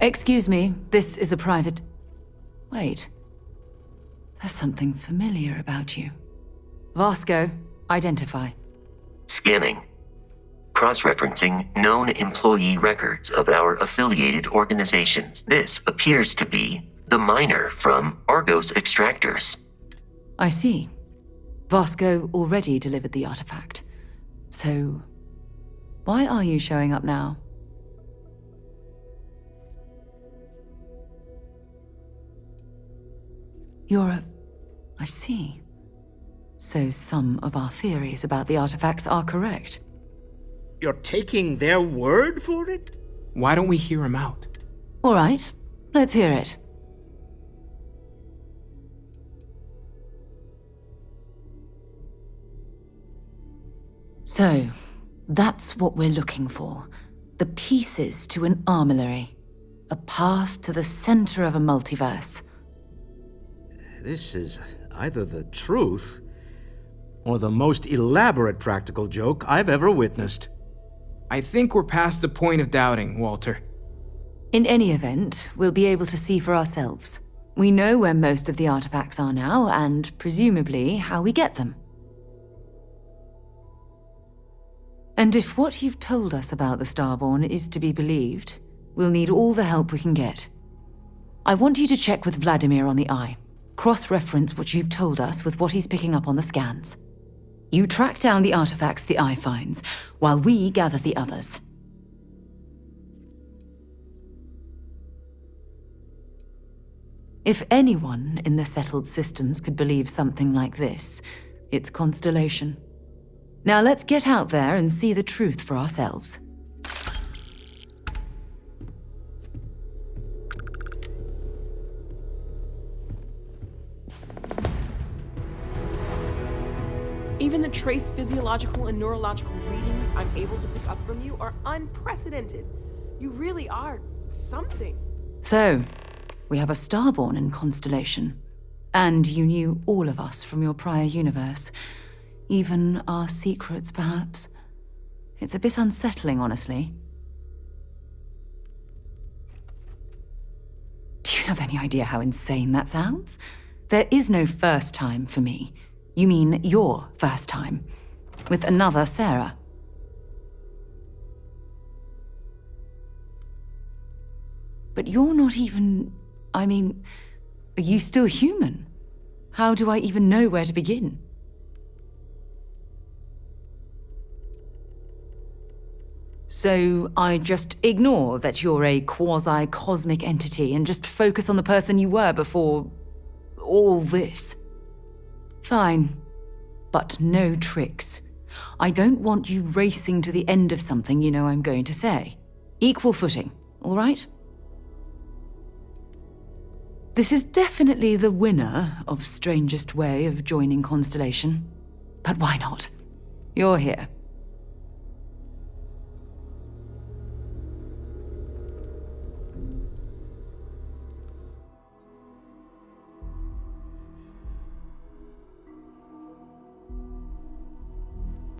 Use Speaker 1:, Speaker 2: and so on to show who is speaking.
Speaker 1: Excuse me, this is a private... Wait. There's something familiar about you. Vasco, identify.
Speaker 2: Scanning. Cross-referencing known employee records of our affiliated organizations. This appears to be the miner from Argos Extractors.
Speaker 1: I see. Vasco already delivered the artifact. So, why are you showing up now? I see. So some of our theories about the artifacts are correct.
Speaker 3: You're taking their word for it?
Speaker 4: Why don't we hear him out?
Speaker 1: All right, let's hear it. So, that's what we're looking for. The pieces to an armillary. A path to the center of a multiverse.
Speaker 3: This is either the truth or the most elaborate practical joke I've ever witnessed.
Speaker 4: I think we're past the point of doubting, Walter.
Speaker 1: In any event, we'll be able to see for ourselves. We know where most of the artifacts are now, and presumably how we get them. And if what you've told us about the Starborn is to be believed, we'll need all the help we can get. I want you to check with Vladimir on the Eye. Cross-reference what you've told us with what he's picking up on the scans. You track down the artifacts the Eye finds, while we gather the others. If anyone in the settled systems could believe something like this, it's Constellation. Now let's get out there and see the truth for ourselves.
Speaker 5: Even the trace physiological and neurological readings I'm able to pick up from you are unprecedented. You really are something.
Speaker 1: So, we have a Starborn in Constellation. And you knew all of us from your prior universe. Even our secrets, perhaps. It's a bit unsettling, honestly. Do you have any idea how insane that sounds? There is no first time for me. You mean your first time, with another Sarah. But you're not even... I mean, are you still human? How do I even know where to begin? So I just ignore that you're a quasi-cosmic entity and just focus on the person you were before all this? Fine, but no tricks. I don't want you racing to the end of something you know I'm going to say. Equal footing, all right? This is definitely the winner of strangest way of joining Constellation. But why not? You're here.